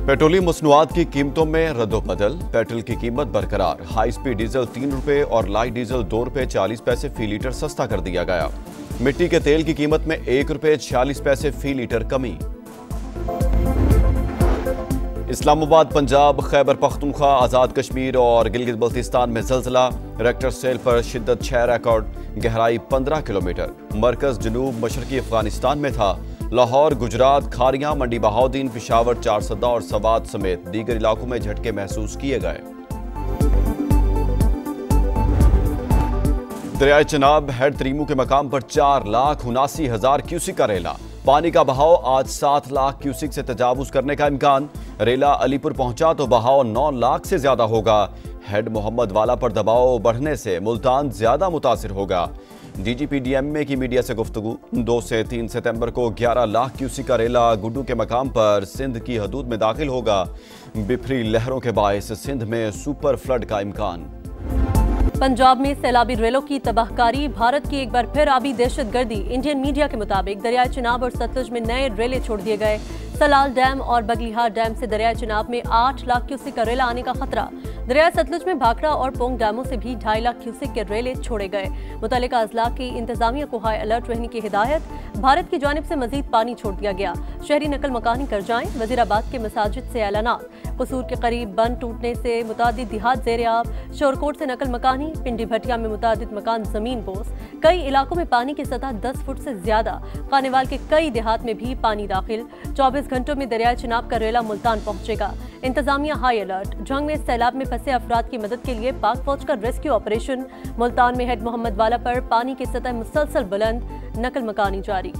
Petroleum मसनूआत की कीमतों में रद्दोबदल। पेट्रोल की कीमत बरकरार। हाई स्पीड डीजल 3 रुपए और लाइट डीजल 2 रुपए 40 पैसे फी लीटर सस्ता कर दिया गया। मिट्टी के तेल की कीमत में 1 रुपए 46 पैसे फी लीटर कमी। इस्लामाबाद, पंजाब, खैबर पख्तूनख्वा, आज़ाद कश्मीर और गिलगित बल्तिस्तान में ज़लज़ला। रेक्टर स्केल पर शिद्दत 6 रिकॉर्ड, गहराई 15 किलोमीटर। मरकज़ जनूब मशरकी अफगानिस्तान में था। लाहौर, गुजरात, खारियां, मंडी बहाउद्दीन, पिशावर, चारसदा और सवात समेत दीगर इलाकों में झटके महसूस किए गए। दरियाए चनाब हेड तरीमू के मकाम पर 4,79,000 क्यूसिक का रेला। पानी का बहाव आज 7 लाख क्यूसिक से तजावुज करने का इम्कान। रेला अलीपुर पहुंचा तो बहाव 9 लाख से ज्यादा होगा। हेड मोहम्मद वाला पर दबाव बढ़ने से मुल्तान ज्यादा मुतासिर होगा। DGPDMA की मीडिया से गुफ्तगू। 2 से 3 सितंबर को 11 लाख क्यूसिक का रेला गुड्डू के मकाम पर सिंध की हदूद में दाखिल होगा। बिफरी लहरों के बायस सिंध में सुपर फ्लड का इम्कान। पंजाब में सैलाबी रेलों की तबाहकारी। भारत की एक बार फिर आबी दहशतगर्दी। इंडियन मीडिया के मुताबिक दरियाए चिनाब और सतलुज में नए रेले छोड़ दिए गए। सलाल डैम और बगलीहार डैम से दरियाए चिनाब में 8 लाख क्यूसिक का रेला आने का खतरा। दरियाए सतलुज में भाखड़ा और पोंग डैमों से भी 2.5 लाख क्यूसिक के रेले छोड़े गए। मुतल्लिका अजला की इंतजामिया को हाई अलर्ट रहने की हिदायत। भारत की जानिब से मजीद पानी छोड़ दिया गया। शहरी नकल मकानी कर जाएं। वजीराबाद के मसाजिद से ऐलानात। कसूर के करीब बंद टूटने से मुतादिद देहात ज़ेर-ए-आब। शोरकोट से नकल मकानी। पिंडी भटिया में मुतादिद मकान जमीन बोस। कई इलाकों में पानी की सतह 10 फुट से ज्यादा। खानेवाल के कई देहात में भी पानी दाखिल। 24 घंटों में दरियाए चिनाब का रेला मुल्तान पहुंचेगा। इंतजामिया हाई अलर्ट। जंग में सैलाब में फंसे अफराद की मदद के लिए पाक फौज का रेस्क्यू ऑपरेशन। मुल्तान में हेड मोहम्मद वाला पर पानी की सतह मुसलसल बुलंद। नकल मकानी जारी।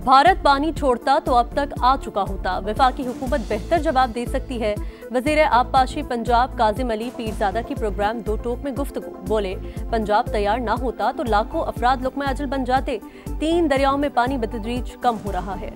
भारत पानी छोड़ता तो अब तक आ चुका होता। वफाकी हुकूमत बेहतर जवाब दे सकती है। वजीर आबपाशी पंजाब काजिम अली पीरजादा की प्रोग्राम 2 टोक में गुफ्तगू। बोले, पंजाब तैयार ना होता तो लाखों अफराद लुक़मा अजल बन जाते। 3 दरियाओं में पानी बतदरीज कम हो रहा है।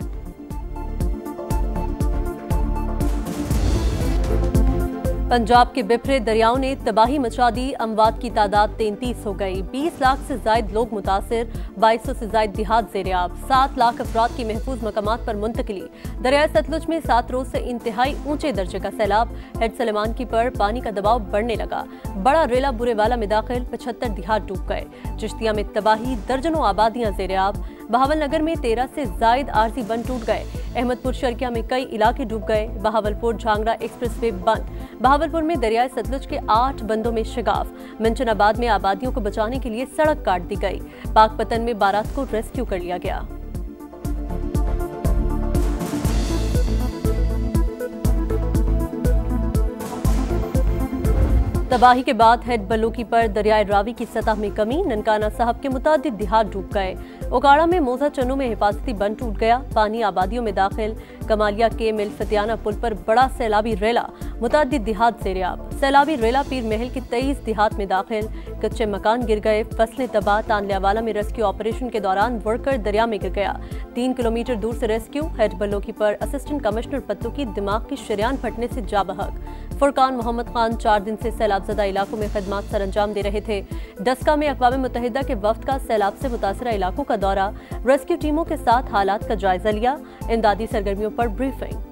पंजाब के बिफरे दरियाओं ने तबाही मचा दी। अमवात की तादाद 33 हो गई। 20 लाख से जायद लोग मुतासिर। 2200 से जायद देहात ज़ेर-ए-आब। 7 लाख अफराद की महफूज मकामात पर मुंतकिली। दरियाए सतलुज में 7 रोज से इंतहाई ऊंचे दर्जे का सैलाब। हेड सलेमान की पर पानी का दबाव बढ़ने लगा। बड़ा रेला बुरेवाला में दाखिल। 75 देहात डूब गए। चिश्तिया में तबाही। दर्जनों आबादियां ज़ेर-ए-आब। बहावलनगर में 13 से जायद आरजी बंद टूट गए। अहमदपुर शर्किया में कई इलाके डूब गए। बहावलपुर झांगड़ा एक्सप्रेसवे बंद। बहावलपुर में दरियाए सतलुज के 8 बंदों में शिगाफ। मिंचनाबाद में आबादियों को बचाने के लिए सड़क काट दी गई। पाकपतन में 12 को रेस्क्यू कर लिया गया। तबाही के बाद हेड बलूकी पर दरियाए रावी की सतह में कमी। ननकाना साहब के मुतादिद देहात डूब गए। ओकाड़ा में मोजा चन्नू में हिफाजती बंद टूट गया। पानी आबादियों में दाखिल। कमालिया के मिल फतियाना पुल पर बड़ा सैलाबी रेला। मुतादिद देहात ज़ेर-ए-आब। सैलाबी रेला पीर महल के 23 देहात में दाखिल। कच्चे मकान गिर गए। फसलें तबाह। तानलियावाला में रेस्क्यू ऑपरेशन के दौरान वर्कर दरिया में गिर गया। 3 किलोमीटर दूर से रेस्क्यू। हेड बलूकी पर असिस्टेंट कमिश्नर पत्तू की दिमाग की शरियान फटने से जा बहक। फुरकान मोहम्मद खान 4 दिन से सैलाबजदा इलाकों में खदमात सरअंजाम दे रहे थे। डस्का में अक़वाम मुत्तहिदा के वफ्द का सैलाब से मुतासरा इलाकों का दौरा। रेस्क्यू टीमों के साथ हालात का जायजा लिया। इमदादी सरगर्मियों पर ब्रीफिंग।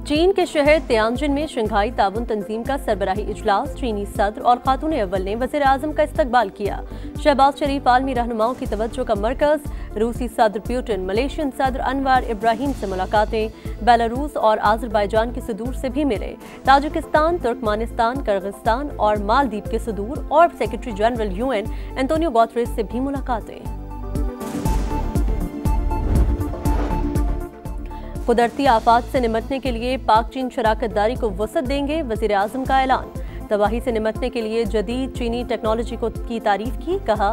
चीन के शहर तियानजिन में शंघाई ताउन तंजीम का सरबराही इजलास। चीनी सदर और खातून अव्वल ने वज़ीर आज़म का इस्तकबाल किया। शहबाज शरीफ आलमी रहनुमाओं की तवज्जो का मरकज। रूसी सदर पुतिन, मलेशियन सदर अनवर इब्राहिम से मुलाकातें। बेलारूस और आज़रबाईजान के सदूर से भी मिले। ताजिकिस्तान, तुर्कमानिस्तान, किर्गिस्तान और मालदीव के सदूर और secretary general UN Antonio Guterres से भी मुलाकातें। कुदरती आफात से निमटने के लिए पाक चीन शराकत दारी को वसअत देंगे। वज़ीर आज़म का ऐलान। तबाही से निमटने के लिए जदीद चीनी टेक्नोलॉजी की तारीफ की। कहा,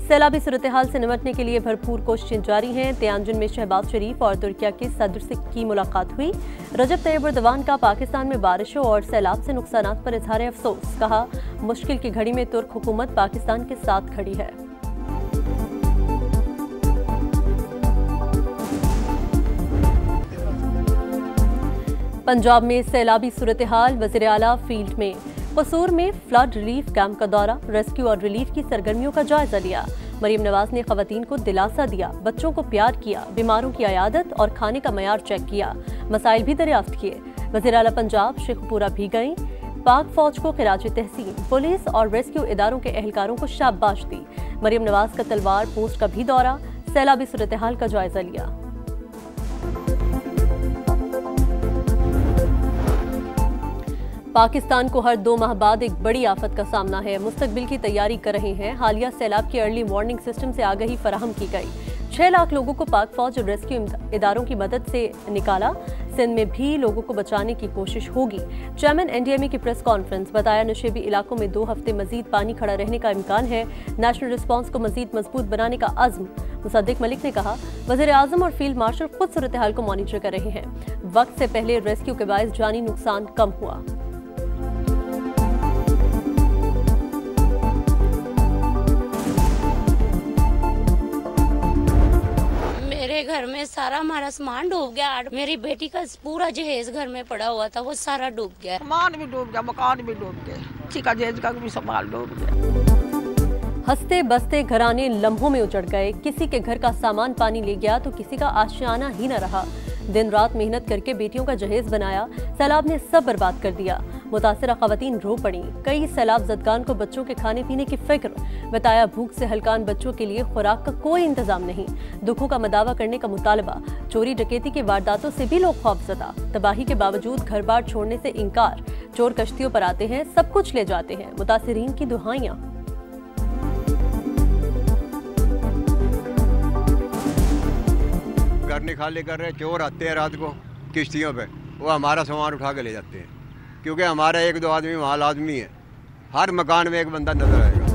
सैलाबी सूरत हाल से निपटने के लिए भरपूर कोशिशें जारी हैं। तियानजिन में शहबाज शरीफ और तुर्किया के सदर से की मुलाकात हुई। रजब तैयब एर्दोगान का पाकिस्तान में बारिशों और सैलाब से नुकसानात पर इजहार अफसोस। कहा, मुश्किल की घड़ी में तुर्क हुकूमत पाकिस्तान के साथ खड़ी है। पंजाब में सैलाबी सूरत हाल, वज़ीर आला फील्ड में। कसूर में फ्लड रिलीफ कैंप का दौरा, रेस्क्यू और रिलीफ की सरगर्मियों का जायजा लिया। मरीम नवाज ने खवातीन को दिलासा दिया, बच्चों को प्यार किया, बीमारों की अयादत और खाने का मयार चेक किया, मसाइल भी दरियाफ्त किए। वज़ीर आला पंजाब शेखपुरा भी गईं। पाक फौज को खिराज तहसीन, पुलिस और रेस्क्यू इदारों के एहलकारों को शाबाश दी। मरीम नवाज का तलवार पोस्ट का भी दौरा, सैलाबी सूरत हाल का जायजा लिया। पाकिस्तान को हर 2 माह बाद एक बड़ी आफत का सामना है। मुस्तकबिल की तैयारी कर रहे हैं। हालिया सैलाब की अर्ली वार्निंग सिस्टम से आगाही फराहम की गई। 6 लाख लोगों को पाक फौज और रेस्क्यू इदारों की मदद से निकाला। सिंध में भी लोगों को बचाने की कोशिश होगी। चेयरमैन NDMA की प्रेस कॉन्फ्रेंस। बताया, नशेबी इलाकों में 2 हफ्ते मजीद पानी खड़ा रहने का इम्कान है। नेशनल रिस्पांस को मजीद मजबूत बनाने का अज़्म। मुसद्दिक मलिक ने कहा, वज़ीर आज़म और फील्ड मार्शल खुद सूरत हाल को मॉनिटर कर रहे हैं। वक्त से पहले रेस्क्यू के बायस जानी नुकसान कम हुआ। घर में सारा हमारा सामान डूब गया। मेरी बेटी का पूरा जहेज घर में पड़ा हुआ था, वो सारा डूब गया। सामान भी डूब गया, मकान भी डूब गया, चिका जहेज का भी सामान डूब गया। हंसते बसते घराने लम्हों में उजड़ गए। किसी के घर का सामान पानी ले गया तो किसी का आशियाना ही न रहा। दिन रात मेहनत करके बेटियों का जहेज बनाया, सैलाब ने सब बर्बाद कर दिया। मुतासिरा खवातीन रो पड़ी। कई सैलाब ज़दगान को बच्चों के खाने पीने की फिक्र। बताया, भूख से हलकान बच्चों के लिए खुराक का कोई इंतजाम नहीं। दुखों का मदावा करने का मुतालबा। चोरी डकैती की वारदातों से भी लोग खौफजदा। तबाही के बावजूद घर बार छोड़ने से इनकार। चोर कश्तियों पर आते हैं, सब कुछ ले जाते हैं। मुतासिरीन की दुहाइयां। घर निकाले कर रहे, चोर आते हैं रात को किश्तियों पे, वो हमारा सामान उठा के ले जाते हैं। क्योंकि हमारा 1-2 आदमी वहाँ लाजमी है। हर मकान में एक बंदा नजर आएगा।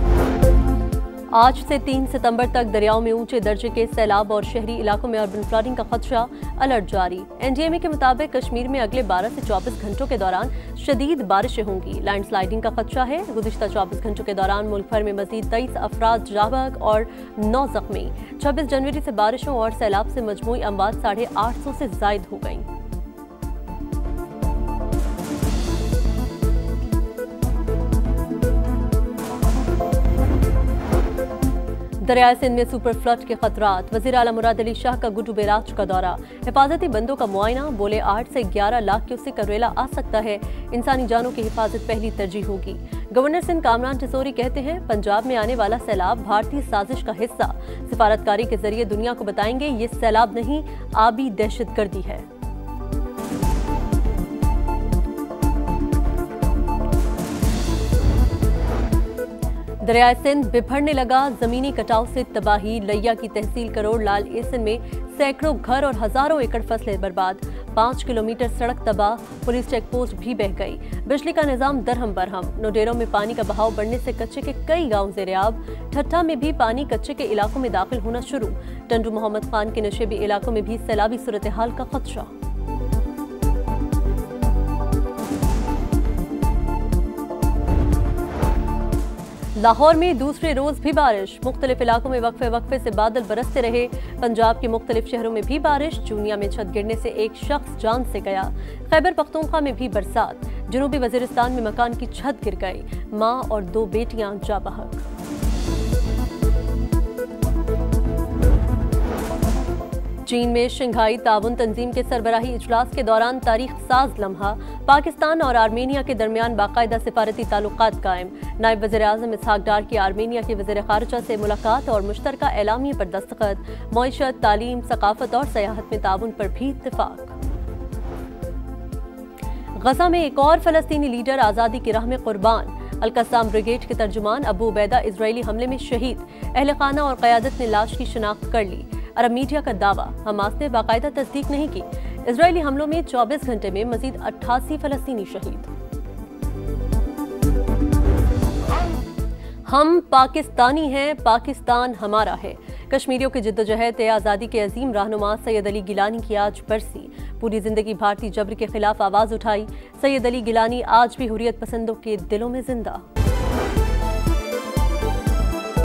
आज से 3 सितंबर तक दरियाओं में ऊंचे दर्जे के सैलाब और शहरी इलाकों में अर्बन फ्लडिंग का खदशा। अलर्ट जारी। NDMA के मुताबिक कश्मीर में अगले 12 से 24 घंटों के दौरान शदीद बारिशें होंगी। लैंडस्लाइडिंग का खदशा है। गुज़िश्ता 24 घंटों के दौरान मुल्क भर में मजीद 23 अफराद जाबाग और 9 जख्मी। 26 जनवरी से बारिशों और सैलाब से मजमूई अमवात 850 से जायद हो गई। दरियाए सिंध में सुपर फ्लड के खतरात। वज़ीर आला मुराद अली शाह का गुड्डू बैराज का दौरा। हिफाजती बंदों का मुआयना। बोले, 8 से 11 लाख क्यूसेक का रेला आ सकता है। इंसानी जानों की हिफाजत पहली तरजीह होगी। गवर्नर सिंध कामरान टिसोरी कहते हैं, पंजाब में आने वाला सैलाब भारतीय साजिश का हिस्सा। सिफारतकारी के जरिए दुनिया को बताएंगे, ये सैलाब नहीं, आबी दहशतगर्दी है। दरियाए सिंध बिफरने लगा। जमीनी कटाव से तबाही। लिया की तहसील करोड़ लाल एसन में सैकड़ों घर और हजारों एकड़ फसलें बर्बाद। 5 किलोमीटर सड़क तबाह। पुलिस चेक पोस्ट भी बह गई। बिजली का निजाम दरहम बरहम। नोडेरों में पानी का बहाव बढ़ने से कच्चे के कई गांव ज़ेर-ए-आब। ठट्ठा में भी पानी कच्चे के इलाकों में दाखिल होना शुरू। टंडू मोहम्मद खान के नशेबी इलाकों में भी सैलाबी सूरत हाल का खदशा। लाहौर में दूसरे रोज भी बारिश। मुख्तलिफ इलाकों में वक्फे से बादल बरसते रहे। पंजाब के मुख्तलिफ शहरों में भी बारिश। जूनिया में छत गिरने से एक शख्स जान से गया। खैबर पख्तूनख्वा में भी बरसात। जनूबी वजीरिस्तान में मकान की छत गिर गई। मां और 2 बेटियां जा बहक। चीन में शंघाई ताउन तंजीम के सरबराही इजलास के दौरान तारीख साज लम्हा। पाकिस्तान और आर्मेनिया के दरमियान बाकायदा सिफारती ताल्लुकात कायम। नायब वज़ीर आज़म इसहाक डार की आर्मेनिया के वज़ीर ख़ारिजा से मुलाकात और मुश्तरका एलामिया पर दस्तखत। मईशत, तालीम, सकाफत और सयाहत में ताउन पर भी इत्तेफाक। गजा में एक और फलस्तीनी लीडर आज़ादी की राह में कुर्बान। अल-कस्साम ब्रिगेड के तर्जुमान अबू उबैदा इजरायली हमले में शहीद। अहले खाना और क़यादत ने लाश की शिनाख्त कर ली। अरब मीडिया का दावा, हमास ने बाकायदा तस्दीक नहीं की। इजरायली हमलों में 24 घंटे में मजीद 88 फलस्तीनी शहीद। हम पाकिस्तानी हैं, पाकिस्तान हमारा है। कश्मीरियों की जिद्दोजहद आज़ादी के अजीम रहनुमा सैयद अली गिलानी की आज बरसी। पूरी जिंदगी भारतीय जबर के खिलाफ आवाज उठाई। सैयद अली गिलानी आज भी हुर्रियत पसंदों के दिलों में जिंदा।